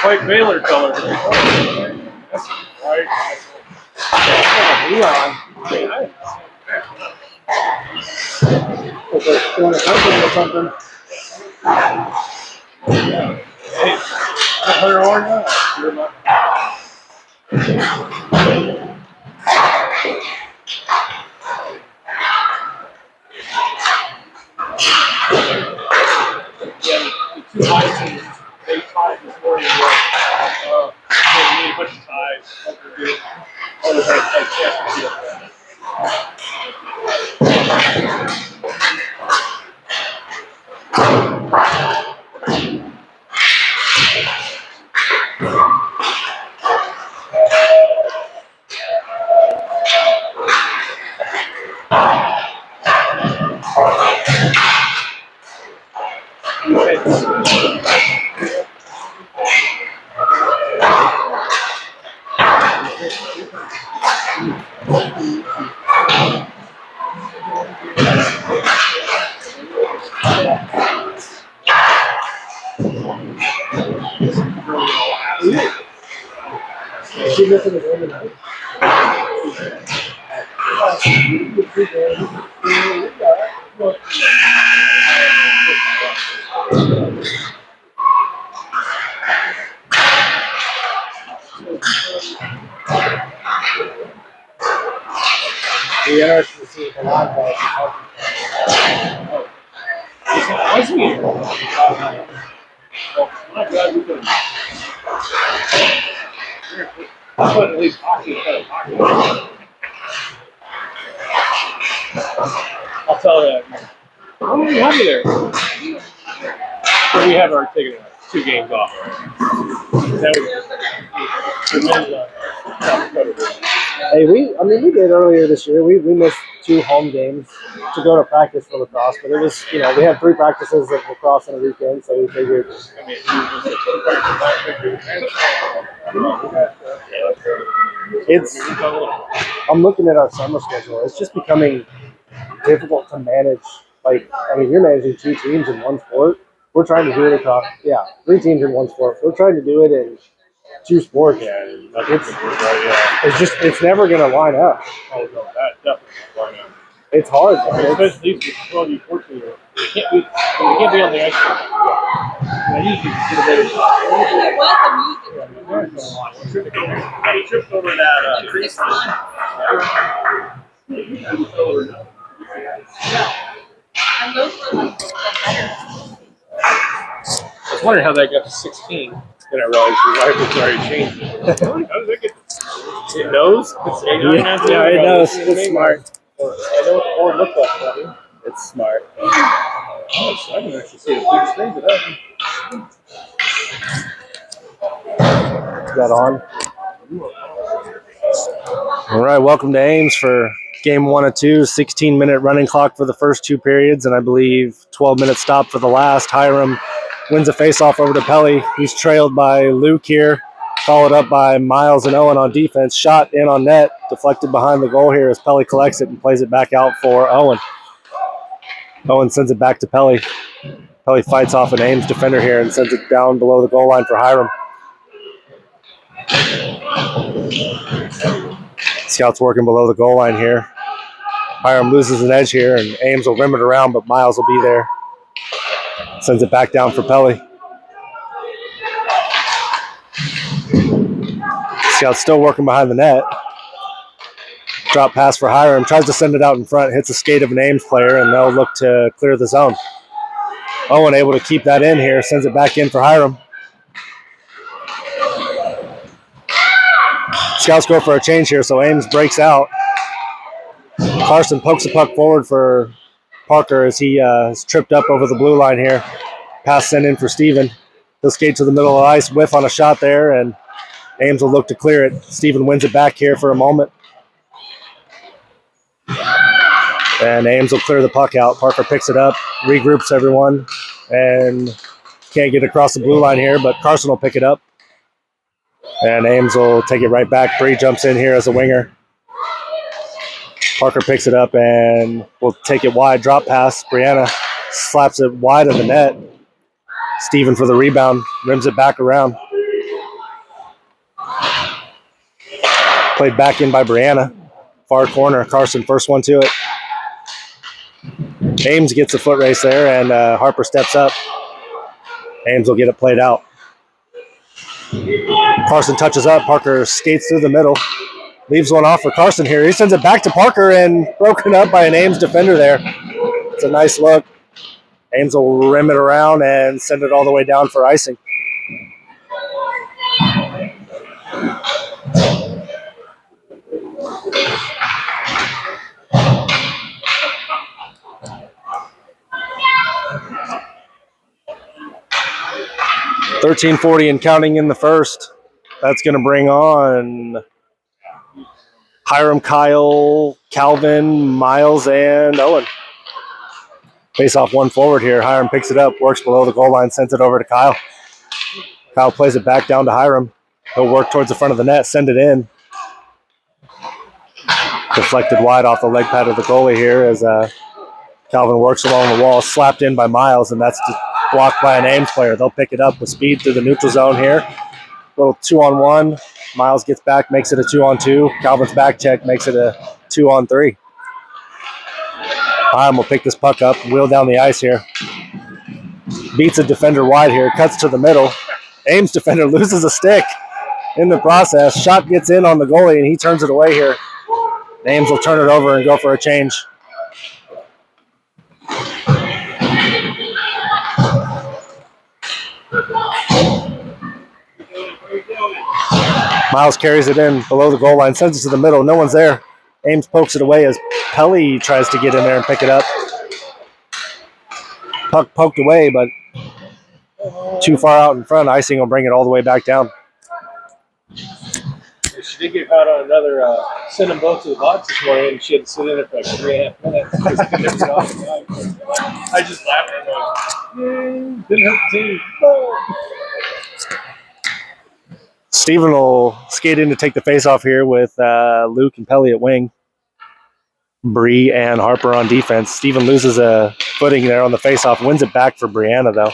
White Baylor color. That's right. Leon. Was it doing a company or something? Hey, her orange? Yeah, the two high teams, they tied this morning. They need a bunch of ties. Oh, they had championship. Is she missing the game tonight? Be interested to see if the live ball is was he? My God, we could. But at least hockey instead of hockey. I'll tell you. How many have you there? So we have our taken 2 games off. That Hey, we did earlier this year. We missed 2 home games to go to practice for lacrosse, but it was, we had 3 practices of lacrosse on a weekend, so we figured. I'm looking at our summer schedule. It's just becoming difficult to manage. You're managing 2 teams in one sport. We're trying to do it across, 3 teams in one sport. We're trying to do it in 2 sports. It's never going to line up. Oh, no, that definitely line up. It's hard. Especially these 12 you 14 year olds. You can't be on the ice. I usually get a better shot. I tripped over that crease line. And those were like the better. I was wondering how that got to 16. Then I realized your wife was already changed it. How does that get? It knows? It's Yeah, it knows. It's smart. I know what the board looks like, buddy. It's smart. I can actually see the big screen today. Is that on? All right, welcome to Ames for game 1 of 2. 16-minute running clock for the first 2 periods, and I believe 12-minute stop for the last. Hiram wins a face-off over to Pelly. He's trailed by Luke here, followed up by Miles and Owen on defense. Shot in on net, deflected behind the goal here as Pelly collects it and plays it back out for Owen. Owen sends it back to Pelly. Pelly fights off an Ames defender here and sends it down below the goal line for Hiram. Scouts working below the goal line here. Hiram loses an edge here, and Ames will rim it around, but Miles will be there. Sends it back down for Pelly. Scouts still working behind the net. Drop pass for Hiram. Tries to send it out in front. Hits a skate of an Ames player, and they'll look to clear the zone. Owen able to keep that in here. Sends it back in for Hiram. Scouts go for a change here, so Ames breaks out. Carson pokes the puck forward for Parker as he is tripped up over the blue line here. Pass sent in for Steven. He'll skate to the middle of the ice, whiff on a shot there, and Ames will look to clear it. Steven wins it back here for a moment. And Ames will clear the puck out. Parker picks it up, regroups everyone, and can't get across the blue line here, but Carson will pick it up. And Ames will take it right back. Bree jumps in here as a winger. Parker picks it up and will take it wide. Drop pass. Brianna slaps it wide of the net. Steven for the rebound. Rims it back around. Played back in by Brianna. Far corner. Carson first one to it. Ames gets a foot race there, and Harper steps up. Ames will get it played out. Carson touches up. Parker skates through the middle. Leaves one off for Carson here. He sends it back to Parker and broken up by an Ames defender there. It's a nice look. Ames will rim it around and send it all the way down for icing. $13:40 and counting in the first. That's going to bring on Hiram, Kyle, Calvin, Miles, and Owen. Face off one forward here. Hiram picks it up, works below the goal line, sends it over to Kyle. Kyle plays it back down to Hiram. He'll work towards the front of the net, send it in. Deflected wide off the leg pad of the goalie here as Calvin works along the wall, slapped in by Miles, and that's blocked by an Ames player. They'll pick it up with speed through the neutral zone here. Little 2-on-1. Miles gets back, makes it a 2-on-2. Calvin's back check makes it a 2-on-3. Hiram will pick this puck up, wheel down the ice here. Beats a defender wide here, cuts to the middle. Ames defender loses a stick in the process. Shot gets in on the goalie, and he turns it away here. Ames will turn it over and go for a change. Miles carries it in below the goal line, sends it to the middle. No one's there. Ames pokes it away as Pelly tries to get in there and pick it up. Puck poked away, but too far out in front. Icing will bring it all the way back down. She did get caught on another send them both to the box this morning, and she had to sit in there for like 3.5 minutes. I just laughed at her. Didn't hurt the team. No. Steven will skate in to take the face-off here with Luke and Pelly at wing. Bree and Harper on defense. Steven loses a footing there on the face-off. Wins it back for Brianna, though.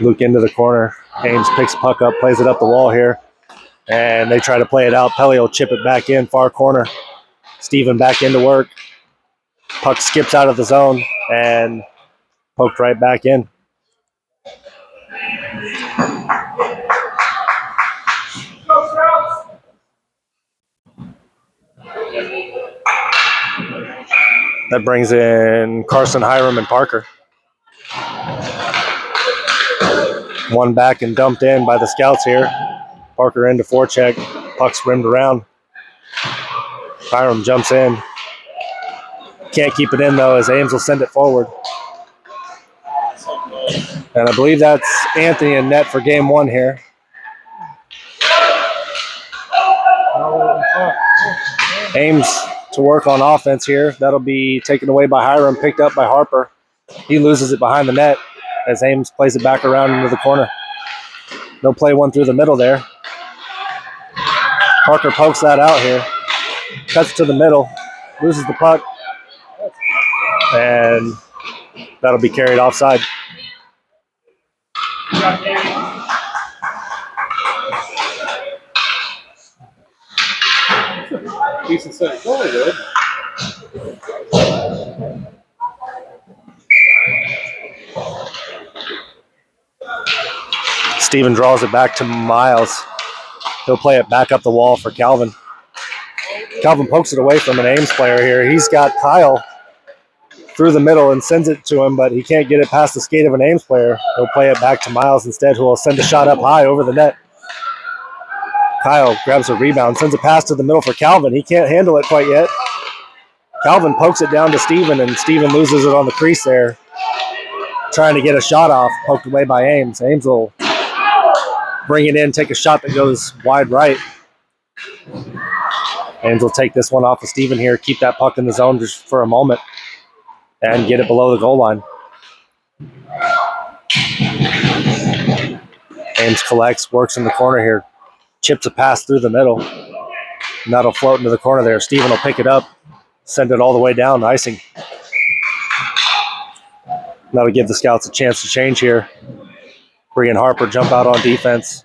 Luke into the corner. Ames picks puck up, plays it up the wall here. And they try to play it out. Pelly will chip it back in, far corner. Steven back into work. Puck skips out of the zone and poked right back in. That brings in Carson, Hiram, and Parker. One back and dumped in by the scouts here. Parker into forecheck. Puck's rimmed around. Hiram jumps in. Can't keep it in, though, as Ames will send it forward. And I believe that's Anthony in net for game one here. Ames to work on offense here. That'll be taken away by Hiram, picked up by Harper. He loses it behind the net as Ames plays it back around into the corner. They'll play one through the middle there. Parker pokes that out here. Cuts to the middle. Loses the puck. And that'll be carried offside. Decent set. Really good. Steven draws it back to Miles. He'll play it back up the wall for Calvin. Calvin pokes it away from an Ames player here. He's got Kyle through the middle and sends it to him, but he can't get it past the skate of an Ames player. He'll play it back to Miles instead, who will send a shot up high over the net. Kyle grabs a rebound, sends a pass to the middle for Calvin. He can't handle it quite yet. Calvin pokes it down to Steven, and Steven loses it on the crease there. trying to get a shot off, poked away by Ames. Ames will bring it in, take a shot that goes wide right. Ames will take this one off of Steven here, keep that puck in the zone just for a moment, and get it below the goal line. Ames collects, works in the corner here, chips a pass through the middle, and that'll float into the corner there. Steven will pick it up, send it all the way down, icing. That'll give the Scouts a chance to change here. Bree and Harper jump out on defense.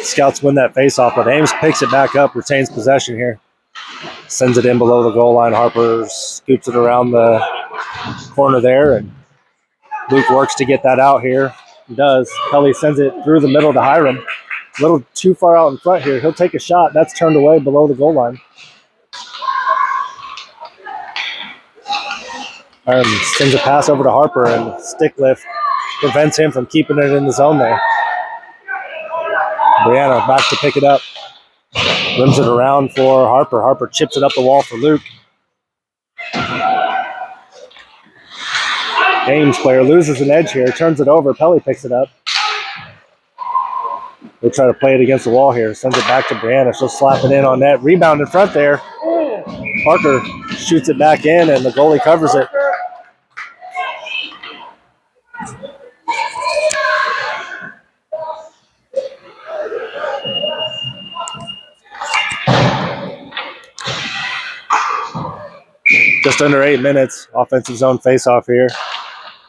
Scouts win that faceoff, but Ames picks it back up, retains possession here. Sends it in below the goal line. Harper scoops it around the corner there, and Luke works to get that out here. He does. Kelly sends it through the middle to Hiram. A little too far out in front here. He'll take a shot. That's turned away below the goal line. Hiram sends a pass over to Harper, and stick lift prevents him from keeping it in the zone there. Brianna back to pick it up. Rims it around for Harper. Harper chips it up the wall for Luke. Ames player loses an edge here, turns it over. Pelly picks it up. They'll try to play it against the wall here. Sends it back to Brianna. She'll slap it in on net. Rebound in front there. Parker shoots it back in, and the goalie covers it. Just under 8 minutes. Offensive zone faceoff here.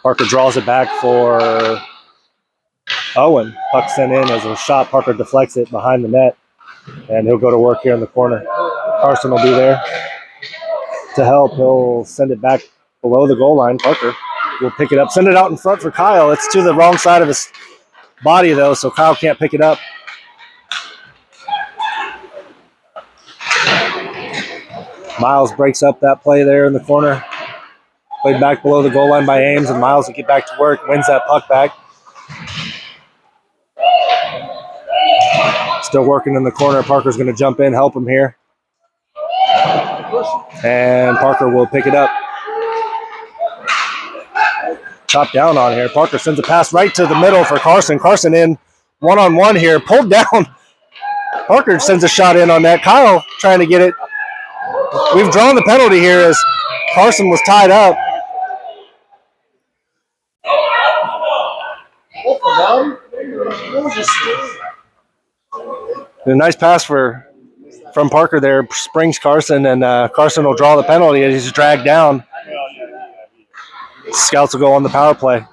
Parker draws it back for Owen. Puck sent in as a shot. Parker deflects it behind the net, and he'll go to work here in the corner. Carson will be there to help. He'll send it back below the goal line. Parker will pick it up. Send it out in front for Kyle. It's to the wrong side of his body, though, so Kyle can't pick it up. Miles breaks up that play there in the corner. Played back below the goal line by Ames, and Miles will get back to work, wins that puck back. Still working in the corner. Parker's going to jump in, help him here. And Parker will pick it up. Top down on here. Parker sends a pass right to the middle for Carson. Carson in one-on-one here, pulled down. Parker sends a shot in on that. Kyle trying to get it. We've drawn the penalty here as Carson was tied up. A nice pass from Parker there. Springs Carson, and Carson will draw the penalty as he's dragged down. Scouts will go on the power play.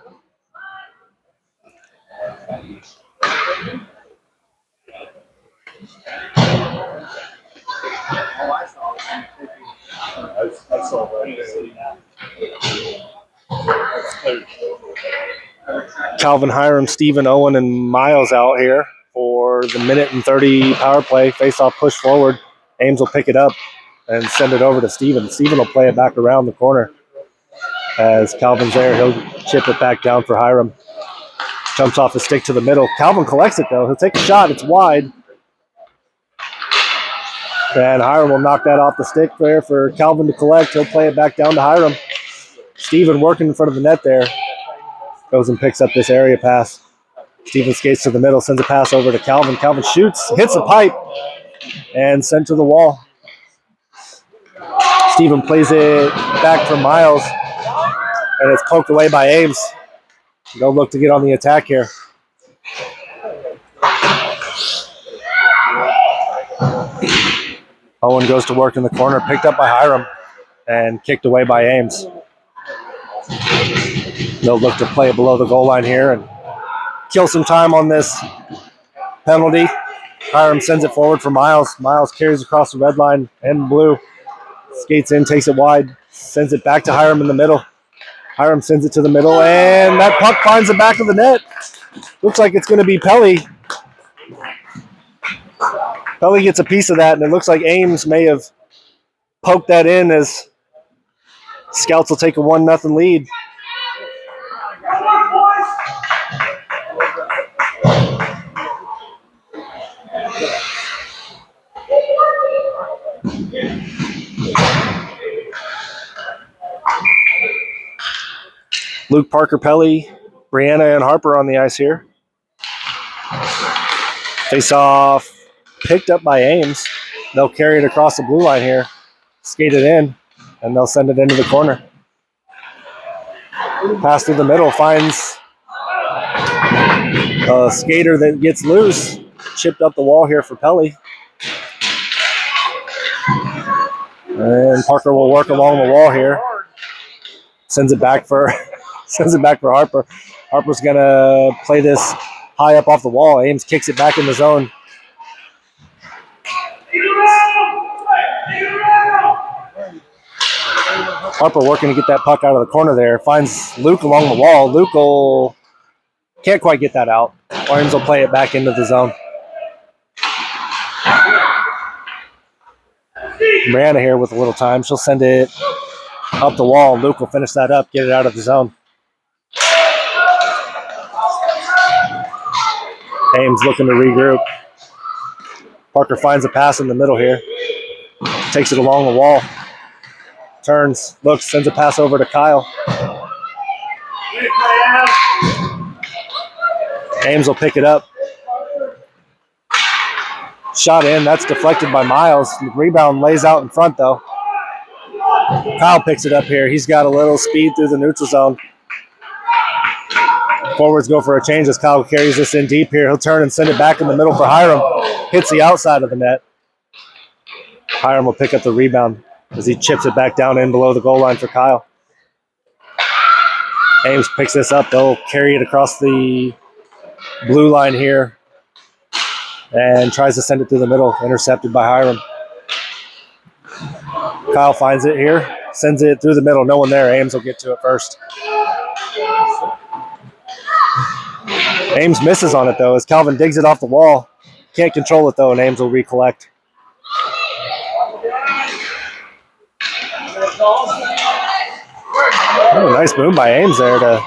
Calvin, Hiram, Steven, Owen, and Miles out here for the minute and 30 power play. Face-off push forward. Ames will pick it up and send it over to Steven. Steven will play it back around the corner. As Calvin's there, he'll chip it back down for Hiram. Jumps off his stick to the middle. Calvin collects it, though. He'll take a shot. It's wide. And Hiram will knock that off the stick there for Calvin to collect. He'll play it back down to Hiram. Steven working in front of the net there. Goes and picks up this area pass. Steven skates to the middle, sends a pass over to Calvin. Calvin shoots, hits the pipe, and sent to the wall. Steven plays it back for Miles, and it's poked away by Ames. They'll look to get on the attack here. Owen goes to work in the corner, picked up by Hiram, and kicked away by Ames. They'll look to play it below the goal line here and kill some time on this penalty. Hiram sends it forward for Miles. Miles carries across the red line and blue. Skates in, takes it wide, sends it back to Hiram in the middle. Hiram sends it to the middle, and that puck finds the back of the net. Looks like it's going to be Pelly. Pelly gets a piece of that, and it looks like Ames may have poked that in as Scouts will take a 1-0 lead. Luke, Parker, Pelly, Brianna, and Harper on the ice here. Face off, picked up by Ames. They'll carry it across the blue line here, skate it in, and they'll send it into the corner. Pass through the middle, finds a skater that gets loose. Chipped up the wall here for Pelly. And Parker will work along the wall here. Sends it back for Harper. Harper's gonna play this high up off the wall. Ames kicks it back in the zone. Harper working to get that puck out of the corner there. Finds Luke along the wall. Luke can't quite get that out. Ames will play it back into the zone. Brianna here with a little time. She'll send it up the wall. Luke will finish that up, get it out of the zone. Ames looking to regroup. Parker finds a pass in the middle here. Takes it along the wall. Turns, looks, sends a pass over to Kyle. Ames will pick it up. Shot in, that's deflected by Miles. The rebound lays out in front though. Kyle picks it up here. He's got a little speed through the neutral zone. Forwards go for a change as Kyle carries this in deep here. He'll turn and send it back in the middle for Hiram. Hits the outside of the net. Hiram will pick up the rebound as he chips it back down in below the goal line for Kyle. Ames picks this up. They'll carry it across the blue line here and tries to send it through the middle. Intercepted by Hiram. Kyle finds it here. Sends it through the middle. No one there. Ames will get to it first. Ames misses on it, though, as Calvin digs it off the wall. Can't control it, though, and Ames will recollect. Oh, nice move by Ames there to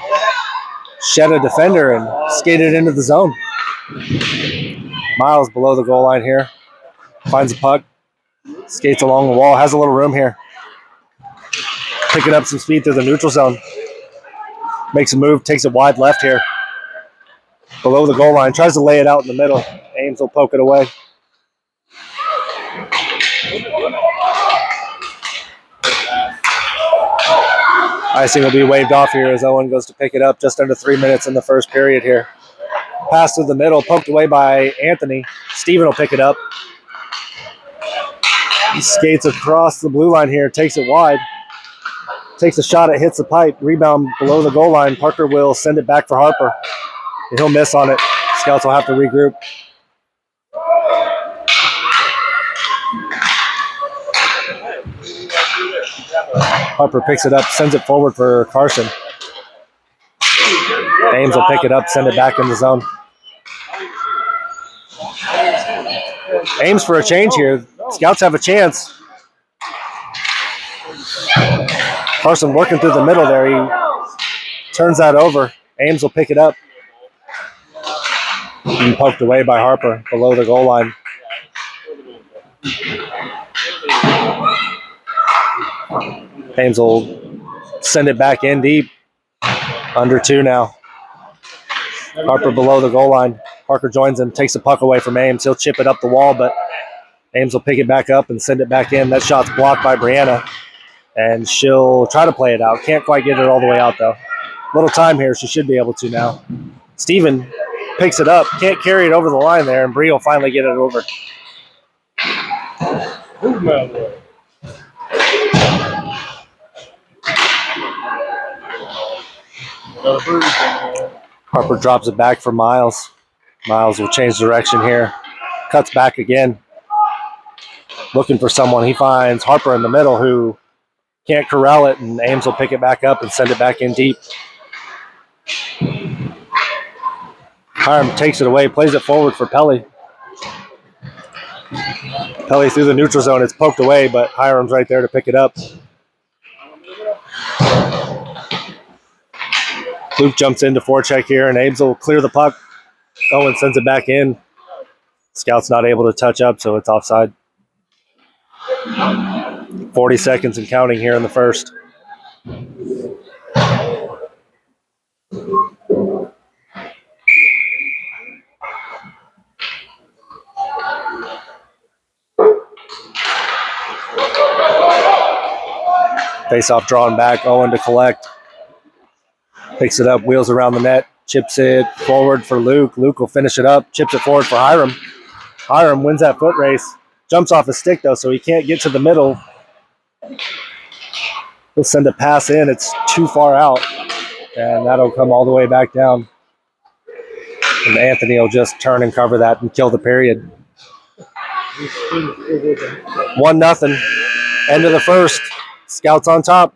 shed a defender and skate it into the zone. Miles below the goal line here. Finds a puck. Skates along the wall. Has a little room here. Picking up some speed through the neutral zone. Makes a move. Takes it wide left here. Below the goal line. Tries to lay it out in the middle. Ames will poke it away. Icing will be waved off here as Owen goes to pick it up. Just under 3 minutes in the first period here. Pass through the middle. Poked away by Anthony. Steven will pick it up. He skates across the blue line here. Takes it wide. Takes a shot. It hits the pipe. Rebound below the goal line. Parker will send it back for Harper. He'll miss on it. Scouts will have to regroup. Harper picks it up, sends it forward for Carson. Ames will pick it up, send it back in the zone. Ames for a change here. Scouts have a chance. Carson working through the middle there. He turns that over. Ames will pick it up. And poked away by Harper below the goal line. Ames will send it back in deep. Under 2 now. Harper below the goal line. Parker joins him, takes the puck away from Ames. He'll chip it up the wall, but Ames will pick it back up and send it back in. That shot's blocked by Brianna, and she'll try to play it out. Can't quite get it all the way out, though. Little time here. She should be able to now. Steven picks it up. Can't carry it over the line there, and Bree will finally get it over. Harper drops it back for Miles. Miles will change direction here. Cuts back again. Looking for someone. He finds Harper in the middle who can't corral it, and Ames will pick it back up and send it back in deep. Hiram takes it away, plays it forward for Pelly. Pelly through the neutral zone. It's poked away, but Hiram's right there to pick it up. Luke jumps into forecheck here, and Ames will clear the puck. Owen sends it back in. Scout's not able to touch up, so it's offside. 40 seconds and counting here in the first. Face-off drawn back. Owen to collect. Picks it up, wheels around the net, chips it forward for Luke. Luke will finish it up, chips it forward for Hiram. Hiram wins that foot race. Jumps off his stick, though, so he can't get to the middle. He'll send a pass in. It's too far out, and that'll come all the way back down. And Anthony will just turn and cover that and kill the period. 1-0. End of the first. Scouts on top.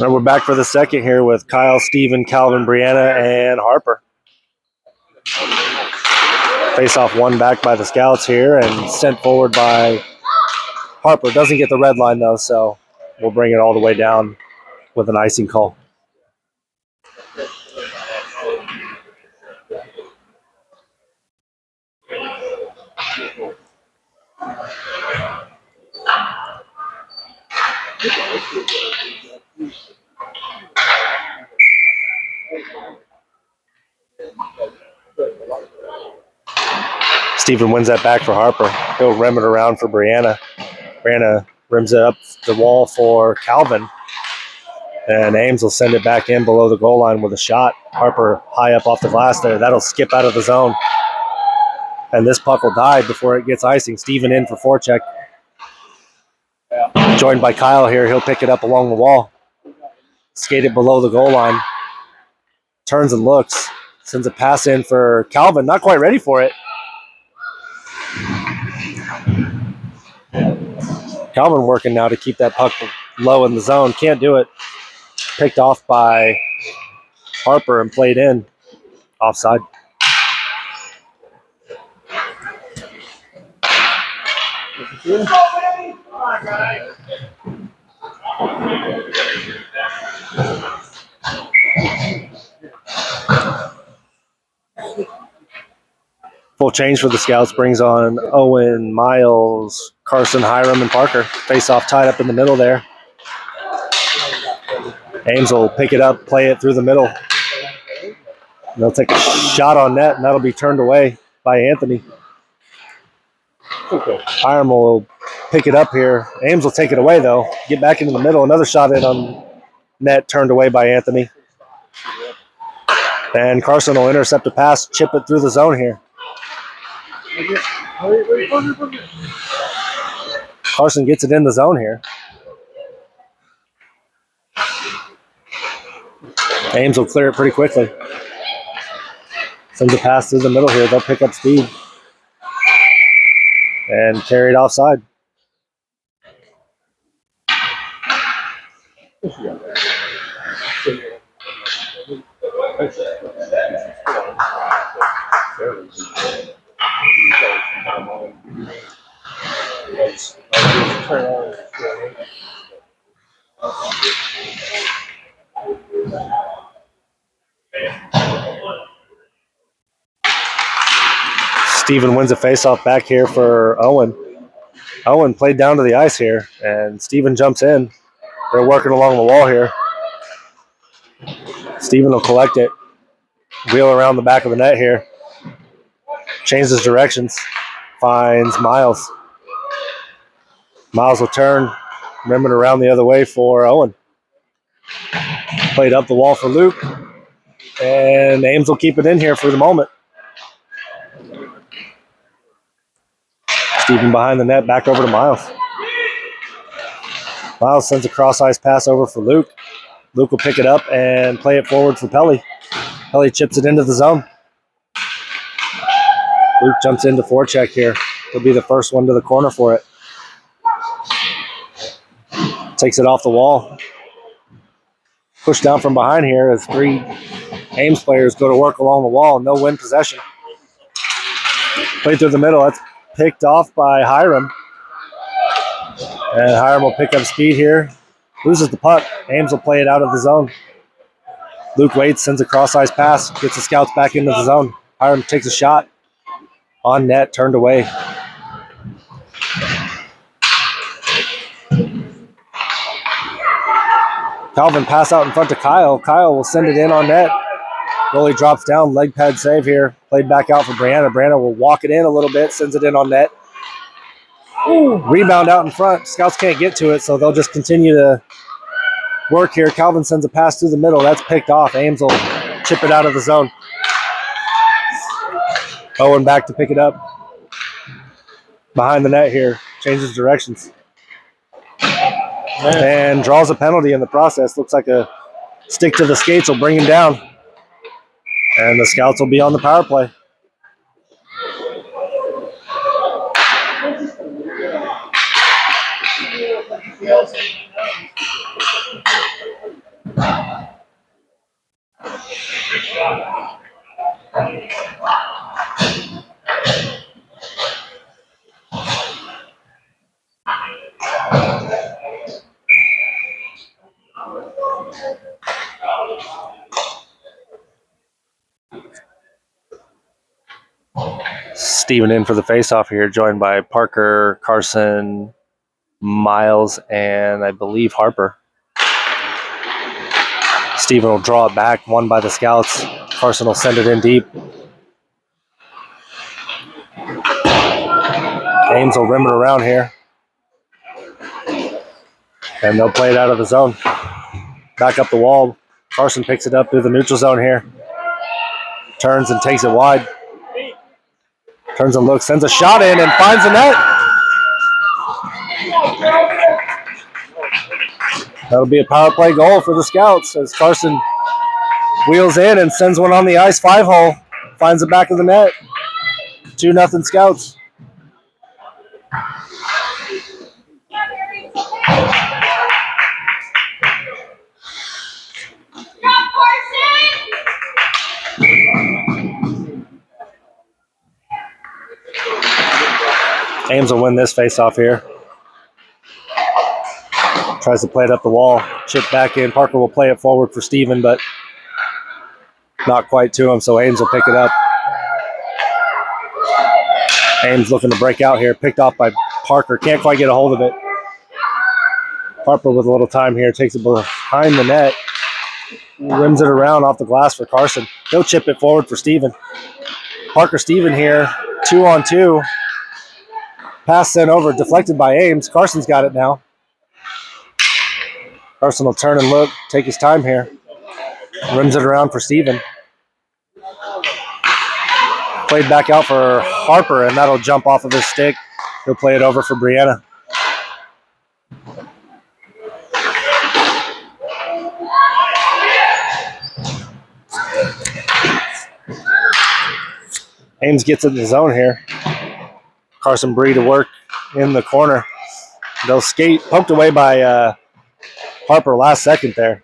And we're back for the second here with Kyle, Steven, Calvin, Brianna, and Harper. Face-off won back by the Scouts here and sent forward by Harper. Doesn't get the red line, though, so we'll bring it all the way down with an icing call. Steven wins that back for Harper. He'll rim it around for Brianna. Brianna rims it up the wall for Calvin. And Ames will send it back in below the goal line with a shot. Harper high up off the glass there. That'll skip out of the zone. And this puck will die before it gets icing. Steven in for forecheck. Joined by Kyle here. He'll pick it up along the wall. Skate it below the goal line. Turns and looks. Sends a pass in for Calvin. Not quite ready for it. Calvin working now to keep that puck low in the zone. Can't do it. Picked off by Harper and played in. Offside. Full change for the Scouts brings on Owen, Miles, Carson, Hiram, and Parker. Face off tied up in the middle there. Ames will pick it up, play it through the middle. And they'll take a shot on net, and that'll be turned away by Anthony. Hiram will pick it up here. Ames will take it away, though. Get back into the middle. Another shot in on net, turned away by Anthony. And Carson will intercept a pass, chip it through the zone here. Carson gets it in the zone here. Ames will clear it pretty quickly. Sends a pass through the middle here. They'll pick up speed and carry it offside. Steven wins a faceoff back here for Owen. Owen played down to the ice here, and Steven jumps in. They're working along the wall here. Steven will collect it, wheel around the back of the net here, changes directions, finds Miles. Miles will turn, rim it around the other way for Owen. Played up the wall for Luke, and Ames will keep it in here for the moment. Steven behind the net, back over to Miles. Miles sends a cross-ice pass over for Luke. Luke will pick it up and play it forward for Pelly. Pelly chips it into the zone. Luke jumps into forecheck here. He'll be the first one to the corner for it. Takes it off the wall. Pushed down from behind here as 3 Ames players go to work along the wall. No win possession. Played through the middle. That's picked off by Hiram. And Hiram will pick up speed here. Loses the puck. Ames will play it out of the zone. Luke waits, sends a cross-ice pass, gets the scouts back into the zone. Hiram takes a shot. On net, turned away. Calvin pass out in front to Kyle. Kyle will send it in on net. Goalie drops down, leg pad save here. Played back out for Brianna. Brianna will walk it in a little bit, sends it in on net. Rebound out in front. Scouts can't get to it, so they'll just continue to work here. Calvin sends a pass through the middle. That's picked off. Ames will chip it out of the zone. Owen back to pick it up. Behind the net here. Changes directions. And draws a penalty in the process. Looks like a stick to the skates will bring him down. And the Scouts will be on the power play. Steven in for the faceoff here, joined by Parker, Carson, Miles, and I believe Harper. Steven will draw it back, won by the Scouts. Carson will send it in deep. Ames will rim it around here. And they'll play it out of the zone. Back up the wall. Carson picks it up through the neutral zone here. Turns and takes it wide. Turns and looks, sends a shot in and finds the net. That'll be a power play goal for the Scouts as Carson wheels in and sends one on the ice 5-hole. Finds the back of the net. 2-0 Scouts. Ames will win this face-off here. Tries to play it up the wall. Chip back in. Parker will play it forward for Steven, but not quite to him, so Ames will pick it up. Ames looking to break out here. Picked off by Parker. Can't quite get a hold of it. Harper with a little time here. Takes it behind the net. Rims it around off the glass for Carson. He'll chip it forward for Steven. Parker-Steven here. 2-on-2. Pass sent over, deflected by Ames. Carson's got it now. Carson will turn and look, take his time here. Rims it around for Steven. Played back out for Harper, and that'll jump off of his stick. He'll play it over for Brianna. Ames gets in the zone here. Carson Bree to work in the corner. They'll skate, poked away by Harper last second there.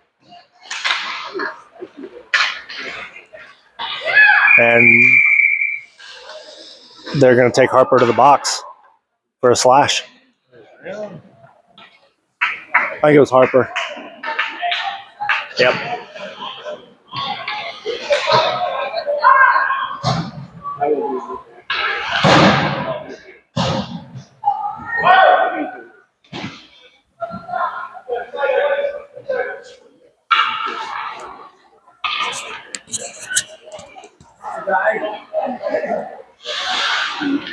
And they're going to take Harper to the box for a slash. I think it was Harper. Yep.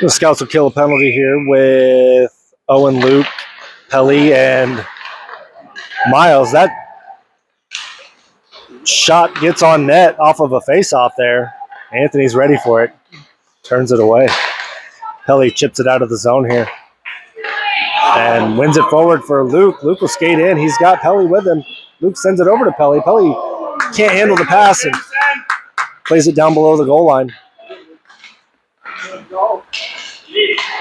The Scouts will kill a penalty here with Owen, Luke, Pelly, and Miles. That shot gets on net off of a face-off there. Anthony's ready for it. Turns it away. Pelly chips it out of the zone here. And wins it forward for Luke. Luke will skate in. He's got Pelly with him. Luke sends it over to Pelly. Pelly can't handle the pass and plays it down below the goal line.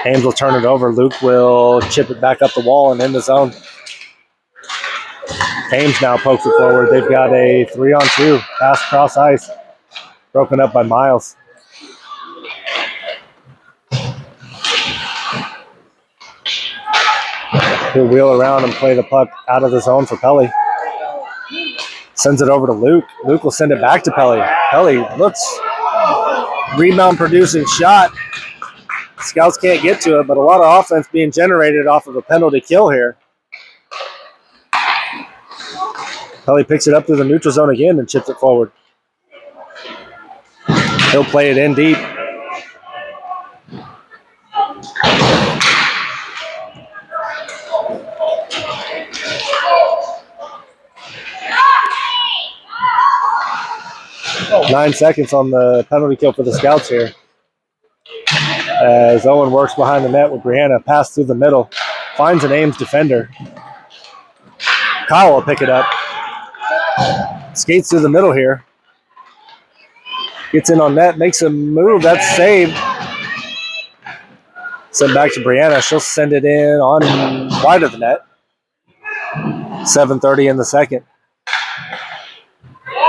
Ames will turn it over. Luke will chip it back up the wall and in the zone. Ames now pokes it forward. They've got a 3-on-2 pass across ice. Broken up by Miles. He'll wheel around and play the puck out of the zone for Pelly. Sends it over to Luke. Luke will send it back to Pelly. Pelly looks rebound producing shot. Scouts can't get to it, but a lot of offense being generated off of a penalty kill here. Pelly picks it up through the neutral zone again and chips it forward. He'll play it in deep. Oh. 9 seconds on the penalty kill for the Scouts here. As Owen works behind the net with Brianna, pass through the middle, finds an Ames defender. Kyle will pick it up. Skates through the middle here. Gets in on net, makes a move. That's saved. Sent back to Brianna. She'll send it in on wide of the net. 7:30 in the second.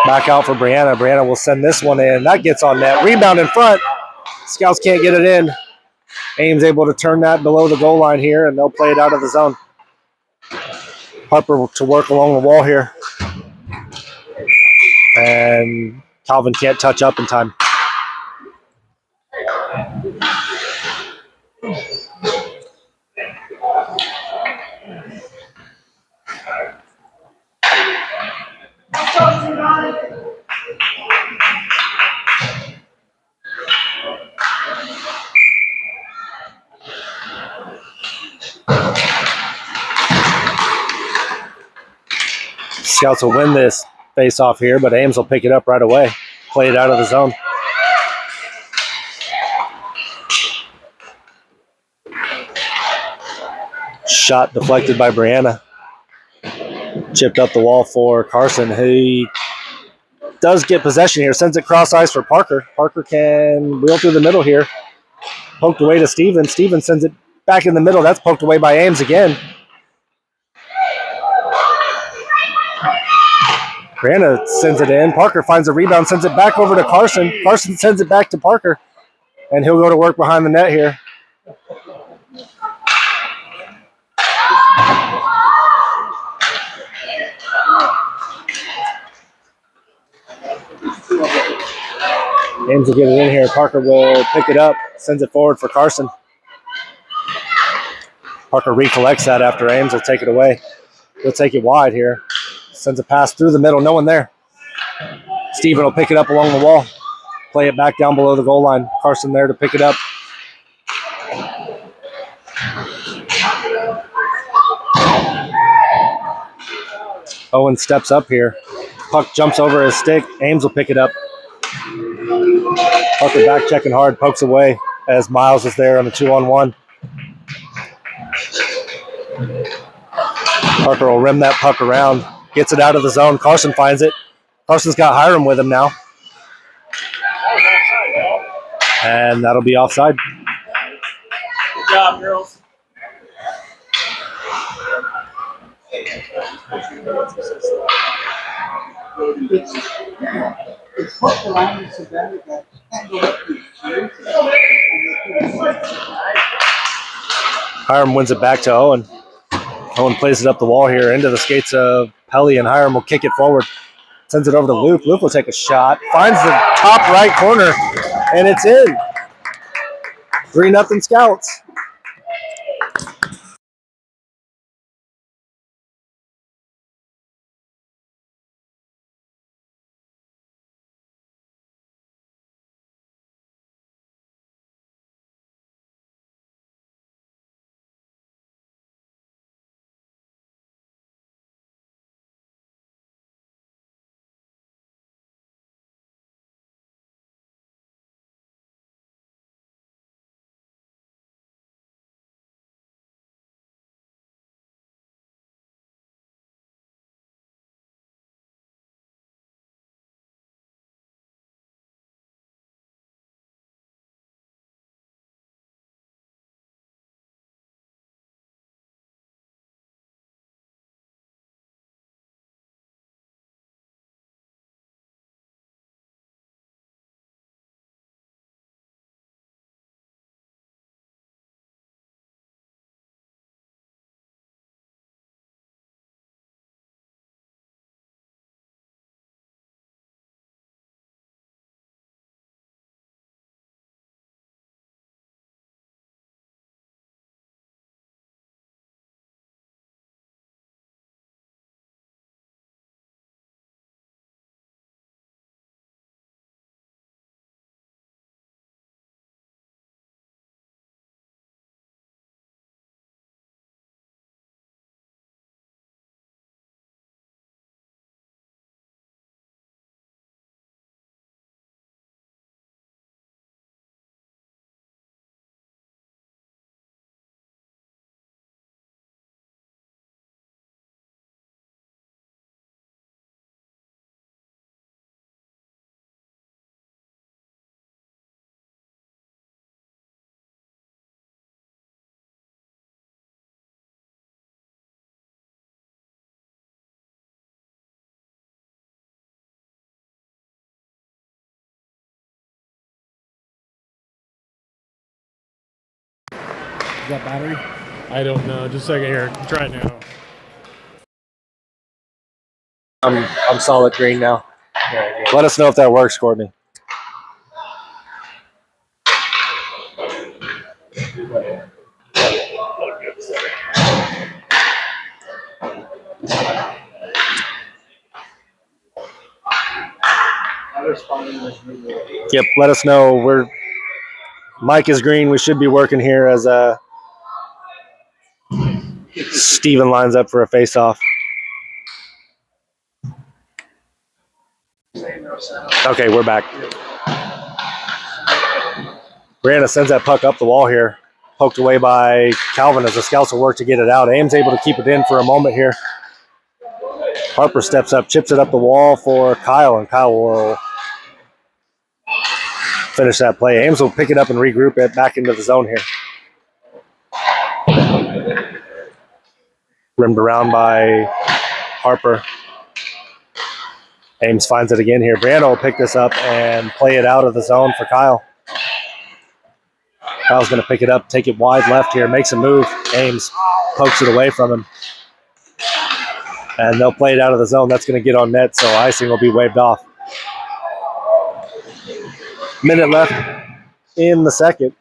Back out for Brianna. Brianna will send this one in. That gets on net. Rebound in front. Scouts can't get it in. Ames able to turn that below the goal line here, and they'll play it out of the zone. Harper to work along the wall here. And Calvin can't touch up in time. Scouts will win this face-off here, but Ames will pick it up right away. Play it out of the zone. Shot deflected by Brianna. Chipped up the wall for Carson. He does get possession here. Sends it cross ice for Parker. Parker can wheel through the middle here. Poked away to Steven. Steven sends it back in the middle. That's poked away by Ames again. Brianna sends it in. Parker finds a rebound, sends it back over to Carson. Carson sends it back to Parker, and he'll go to work behind the net here. Ames will get it in here. Parker will pick it up, sends it forward for Carson. Parker recollects that after Ames will take it away. He'll take it wide here. Sends a pass through the middle. No one there. Steven will pick it up along the wall. Play it back down below the goal line. Carson there to pick it up. Owen steps up here. Puck jumps over his stick. Ames will pick it up. Parker back checking hard. Pokes away as Miles is there on the 2-on-1. Parker will rim that puck around. Gets it out of the zone. Carson finds it. Carson's got Hiram with him now. And that'll be offside. Good job, girls. It's what the line is about that Hiram wins it back to Owen. Owen plays it up the wall here into the skates of Pelly, and Hiram will kick it forward. Sends it over to Luke. Luke will take a shot. Finds the top right corner, and it's in. 3-0 Scouts. Is that battery? I don't know. Just a second here. Try it now. I'm solid green now. Let us know if that works, Courtney. Yep, let us know. Mike is green. We should be working here as Steven lines up for a face-off. Okay, we're back. Brianna sends that puck up the wall here. Poked away by Calvin as the Scouts will work to get it out. Ames able to keep it in for a moment here. Harper steps up, chips it up the wall for Kyle, and Kyle will finish that play. Ames will pick it up and regroup it back into the zone here. Rimmed around by Harper. Ames finds it again here. Brianna will pick this up and play it out of the zone for Kyle. Kyle's going to pick it up, take it wide left here, makes a move. Ames pokes it away from him. And they'll play it out of the zone. That's going to get on net, so icing will be waved off. Minute left in the second.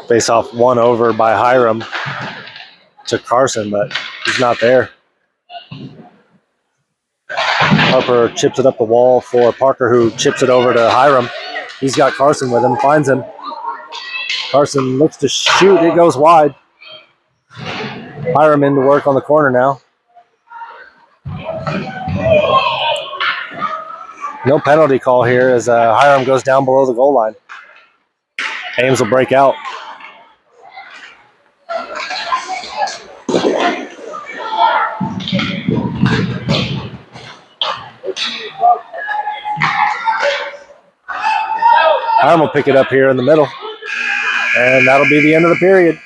Face off one over by Hiram to Carson, but he's not there. Harper chips it up the wall for Parker, who chips it over to Hiram. He's got Carson with him, finds him. Carson looks to shoot. It goes wide. Hiram in to work on the corner now. No penalty call here as Hiram goes down below the goal line. Ames will break out. Hiram will pick it up here in the middle. And that'll be the end of the period.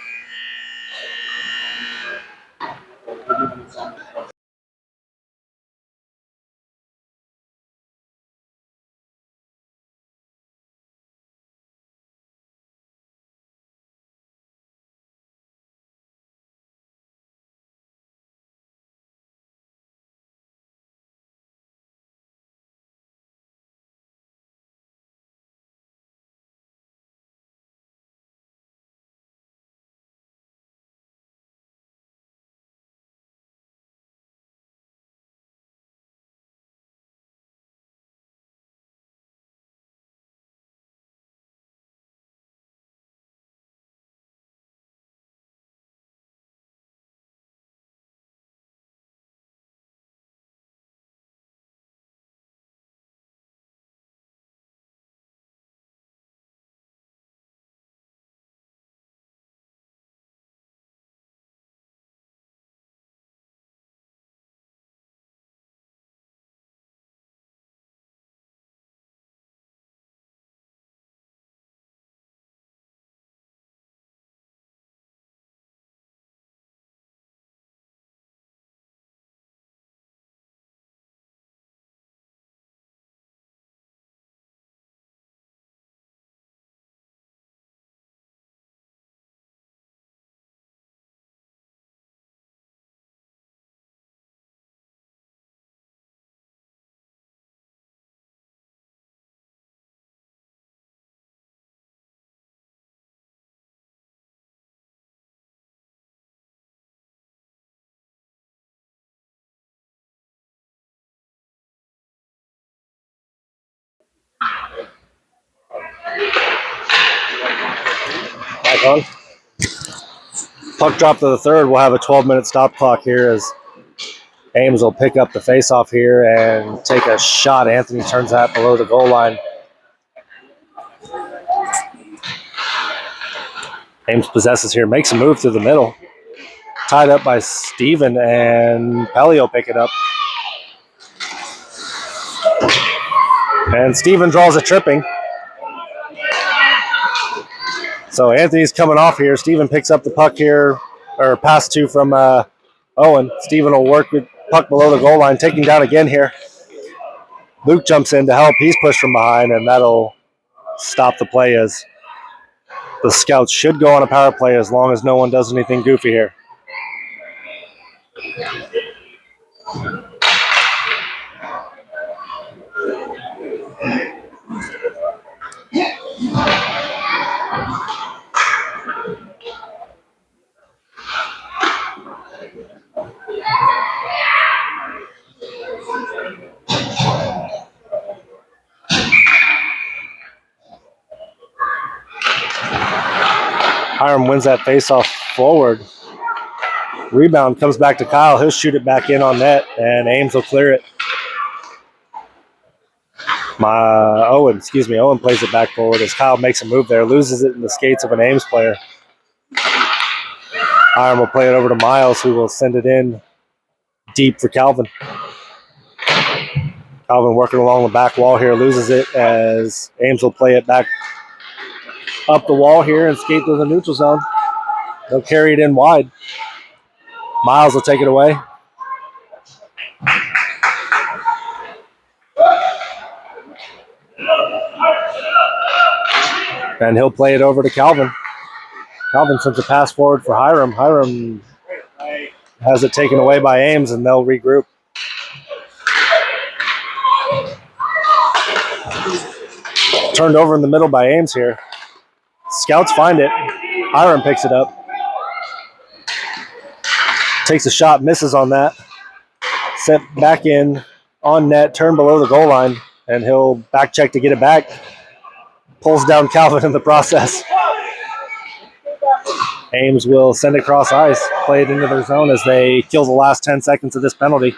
Back on. Puck drop to the third. We'll have a 12-minute stop clock here as Ames will pick up the faceoff here and take a shot. Anthony turns that below the goal line. Ames possesses here, makes a move through the middle. Tied up by Steven, and Pelly will pick it up. And Steven draws a tripping. So Anthony's coming off here. Steven picks up the puck here, or pass to from Owen. Steven will work with puck below the goal line, taking down again here. Luke jumps in to help. He's pushed from behind, and that'll stop the play as the Scouts should go on a power play as long as no one does anything goofy here. Hiram wins that faceoff forward. Rebound comes back to Kyle. He'll shoot it back in on net, and Ames will clear it. Owen plays it back forward as Kyle makes a move there, loses it in the skates of an Ames player. Hiram will play it over to Miles, who will send it in deep for Calvin. Calvin working along the back wall here, loses it as Ames will play it back up the wall here and skate through the neutral zone. They'll carry it in wide. Miles will take it away. And he'll play it over to Calvin. Calvin sends a pass forward for Hiram. Hiram has it taken away by Ames, and they'll regroup. Turned over in the middle by Ames here. Scouts find it. Hiram picks it up. Takes a shot, misses on that. Sent back in on net, turned below the goal line, and he'll back check to get it back. Pulls down Calvin in the process. Ames will send it across ice, play it into their zone as they kill the last 10 seconds of this penalty.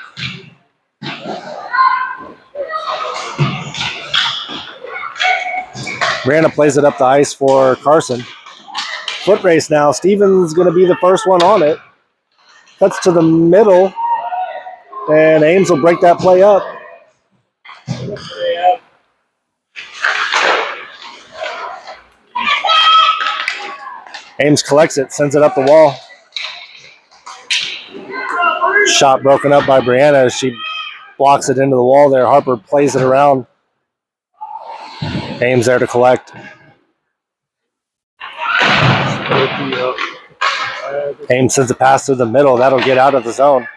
Brianna plays it up the ice for Carson. Foot race now. Stevens going to be the first one on it. Cuts to the middle, and Ames will break that play up. Ames collects it, sends it up the wall. Shot broken up by Brianna as she blocks it into the wall there. Harper plays it around. Ames there to collect. Ames sends a pass through the middle. That'll get out of the zone.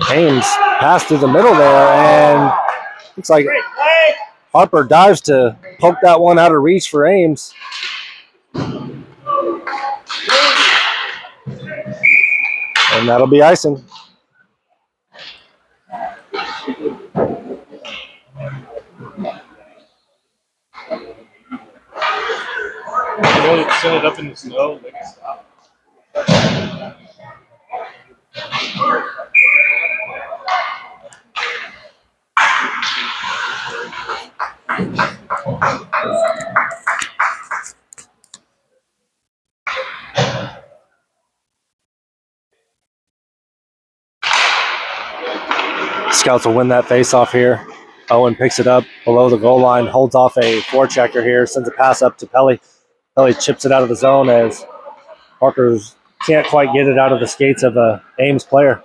Ames pass through the middle there, and looks like Harper dives to poke that one out of reach for Ames. And that'll be icing. Send it up in the snow, make it stop. Scouts will win that face-off here. Owen picks it up below the goal line, holds off a forechecker here, sends a pass up to Pelly. Pelly chips it out of the zone as Parker can't quite get it out of the skates of a Ames player.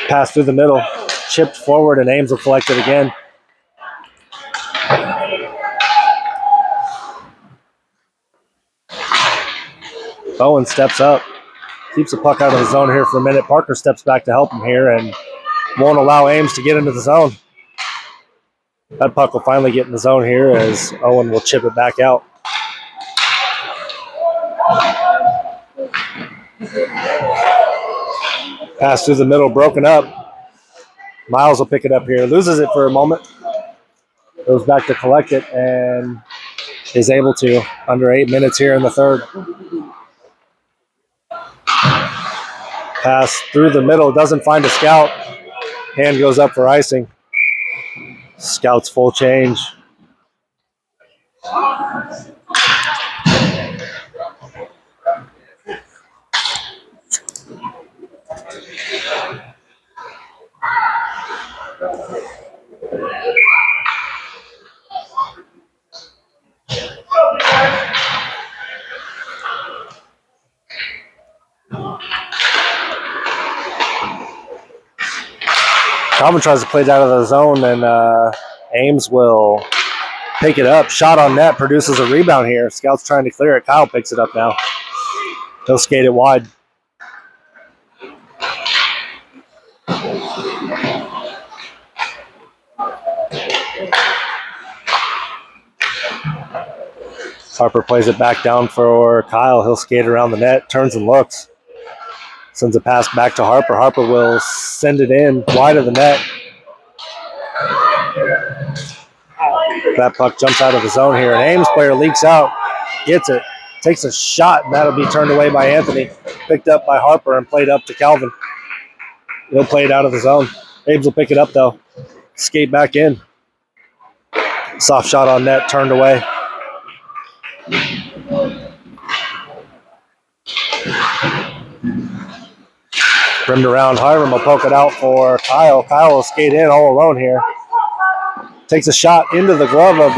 Pass through the middle, chipped forward, and Ames will collect it again. Owen steps up, keeps the puck out of the zone here for a minute. Parker steps back to help him here and won't allow Ames to get into the zone. That puck will finally get in the zone here as Owen will chip it back out. Pass through the middle, broken up. Miles will pick it up here, loses it for a moment. Goes back to collect it and is able to under 8 minutes here in the third. Pass through the middle, doesn't find a scout. Hand goes up for icing. Scout's full change. Calvin tries to play it out of the zone, and Ames will pick it up. Shot on net, produces a rebound here. Scout's trying to clear it. Kyle picks it up now. He'll skate it wide. Harper plays it back down for Kyle. He'll skate around the net, turns and looks. Sends a pass back to Harper. Harper will send it in wide of the net. That puck jumps out of the zone here. An Ames player leaks out, gets it, takes a shot, and that'll be turned away by Anthony. Picked up by Harper and played up to Calvin. He'll play it out of the zone. Ames will pick it up, though. Skate back in. Soft shot on net, turned away. Rimmed around. Hiram will poke it out for Kyle. Kyle will skate in all alone here. Takes a shot into the glove of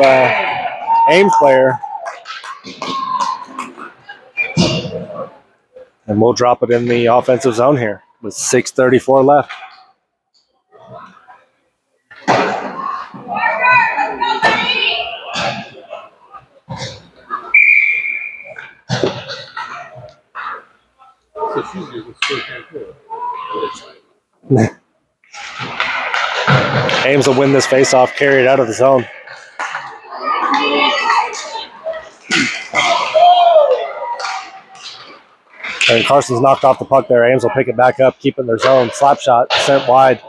Ames player. And we'll drop it in the offensive zone here with 6:34 left. Ames will win this faceoff, carry it out of the zone. And Carson's knocked off the puck there. Ames will pick it back up, keep it in their zone. Slap shot, sent wide.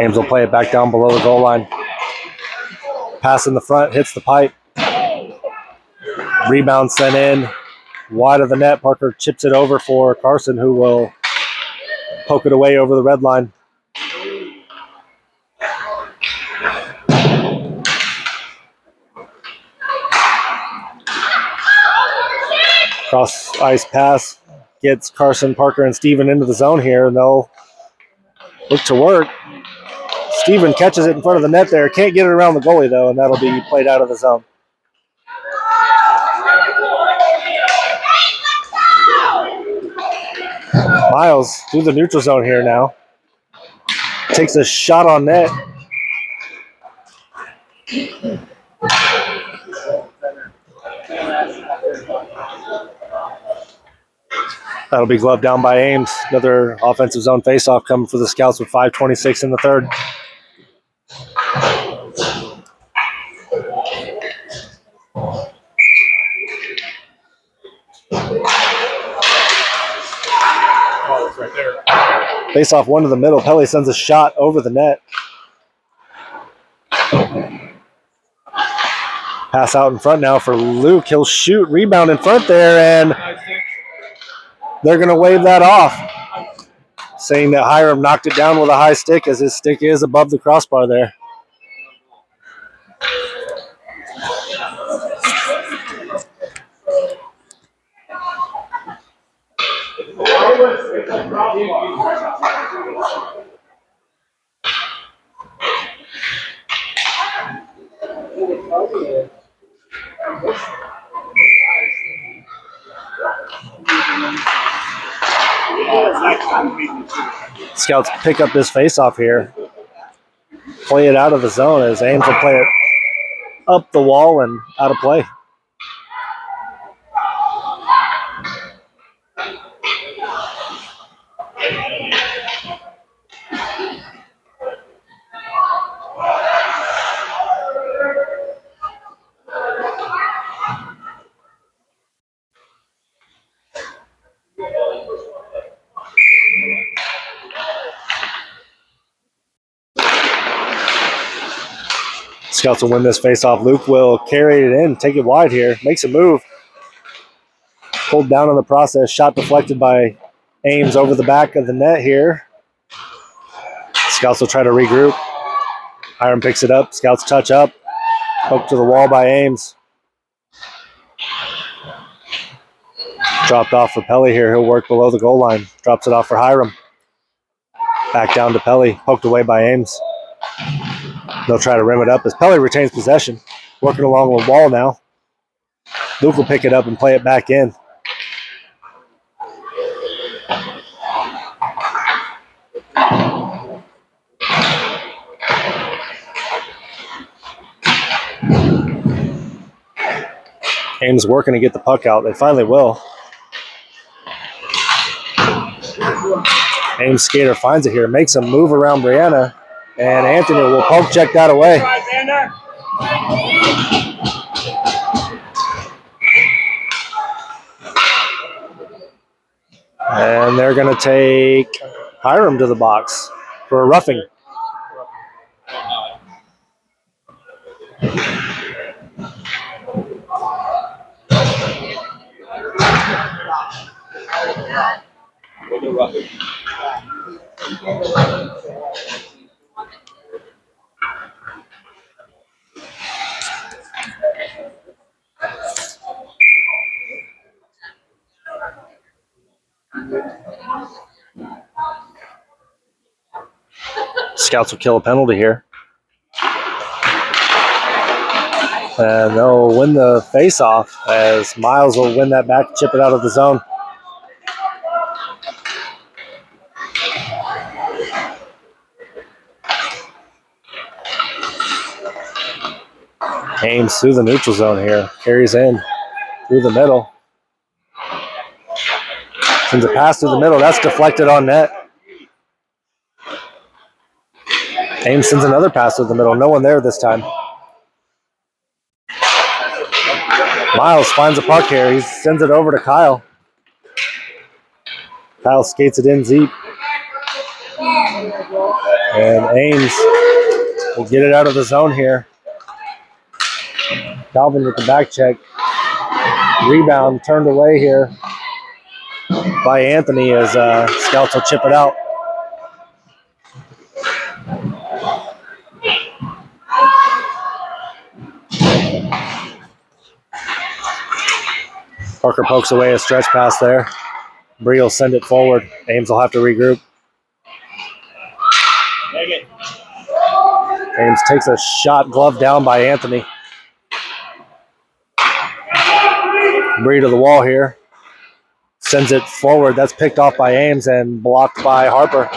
Ames will play it back down below the goal line. Pass in the front, hits the pipe. Rebound sent in. Wide of the net. Parker chips it over for Carson, who will poke it away over the red line. Cross ice pass gets Carson, Parker, and Steven into the zone here, and they'll look to work. Steven catches it in front of the net there. Can't get it around the goalie, though, and that'll be played out of the zone. Miles through the neutral zone here now. Takes a shot on net. That'll be gloved down by Ames. Another offensive zone faceoff coming for the Scouts with 5:26 in the third. Oh, it's right there. Faceoff one to the middle. Pelly sends a shot over the net. Pass out in front now for Luke. He'll shoot. Rebound in front there, and they're going to wave that off, saying that Hiram knocked it down with a high stick, as his stick is above the crossbar there. Scouts pick up this faceoff here. Play it out of the zone as Ames will play it up the wall and out of play. Scouts will win this faceoff. Luke will carry it in, take it wide here, makes a move. Pulled down in the process, shot deflected by Ames over the back of the net here. Scouts will try to regroup. Hiram picks it up, Scouts touch up, poke to the wall by Ames. Dropped off for Pelly here, he'll work below the goal line. Drops it off for Hiram. Back down to Pelly, poked away by Ames. They'll try to rim it up as Pelly retains possession. Working along the wall now. Luke will pick it up and play it back in. Ames working to get the puck out. They finally will. Ames skater finds it here, makes a move around Brianna, and Anthony will poke check that away. And they're going to take Hiram to the box for a roughing. Scouts will kill a penalty here. And they'll win the face-off as Miles will win that back, chip it out of the zone. Ames through the neutral zone here. Carries in through the middle. Sends a pass through the middle. That's deflected on net. Ames sends another pass through the middle. No one there this time. Miles finds a puck here. He sends it over to Kyle. Kyle skates it in deep. And Ames will get it out of the zone here. Calvin with the back check. Rebound turned away here by Anthony as Scouts will chip it out. Parker pokes away a stretch pass there. Bree will send it forward. Ames will have to regroup. Ames takes a shot, glove down by Anthony. Bree to the wall here. Sends it forward. That's picked off by Ames and blocked by Harper.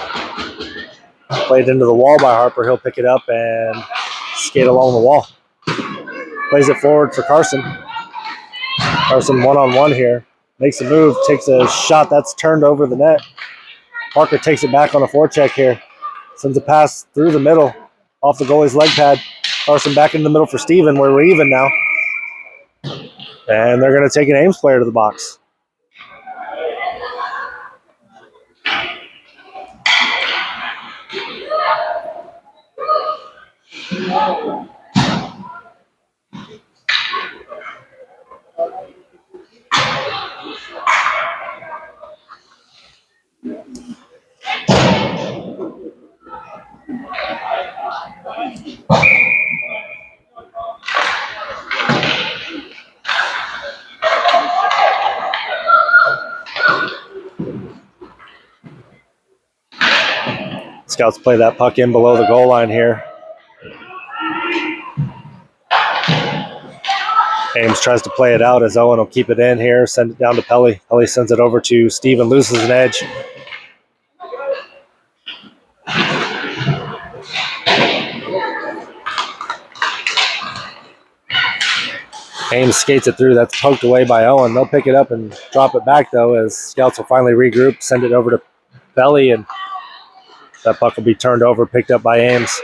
Played into the wall by Harper. He'll pick it up and skate along the wall. Plays it forward for Carson. Carson one-on-one here. Makes a move, takes a shot. That's turned over the net. Parker takes it back on a forecheck here. Sends a pass through the middle off the goalie's leg pad. Carson back in the middle for Steven, where we're even now. And they're going to take an Ames player to the box. Scouts play that puck in below the goal line here. Ames tries to play it out as Owen will keep it in here, send it down to Pelly. Pelly sends it over to Steven, loses an edge. Ames skates it through. That's poked away by Owen. They'll pick it up and drop it back, though, as Scouts will finally regroup, send it over to Pelly, and that puck will be turned over, picked up by Ames.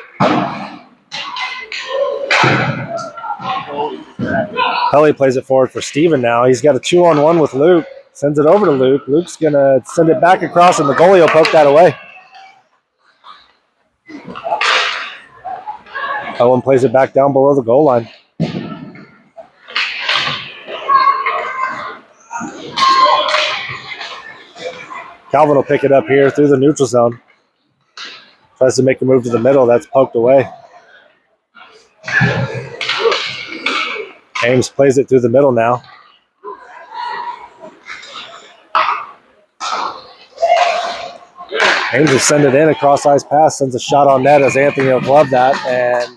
Pelly plays it forward for Steven now. He's got a 2-on-1 with Luke. Sends it over to Luke. Luke's going to send it back across, and the goalie will poke that away. Owen plays it back down below the goal line. Calvin will pick it up here through the neutral zone. Tries to make a move to the middle. That's poked away. Ames plays it through the middle now. Ames will send it in, a cross-ice pass, sends a shot on net as Anthony will glove that. And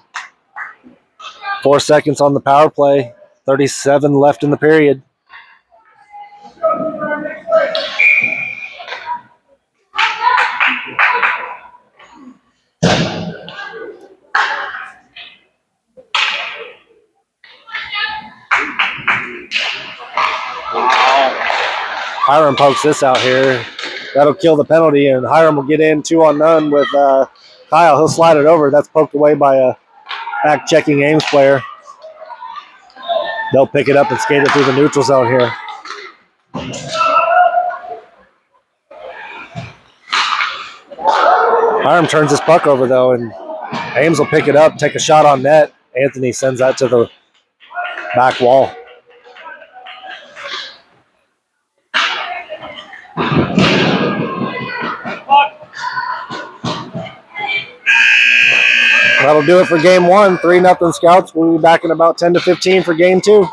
4 seconds on the power play, 37 left in the period. Hiram pokes this out here. That'll kill the penalty, and Hiram will get in 2-on-none with Kyle. He'll slide it over. That's poked away by a back-checking Ames player. They'll pick it up and skate it through the neutral zone here. Hiram turns his puck over, though, and Ames will pick it up, take a shot on net. Anthony sends that to the back wall. That'll do it for game one. 3-0 Scouts. We'll be back in about 10 to 15 for game two.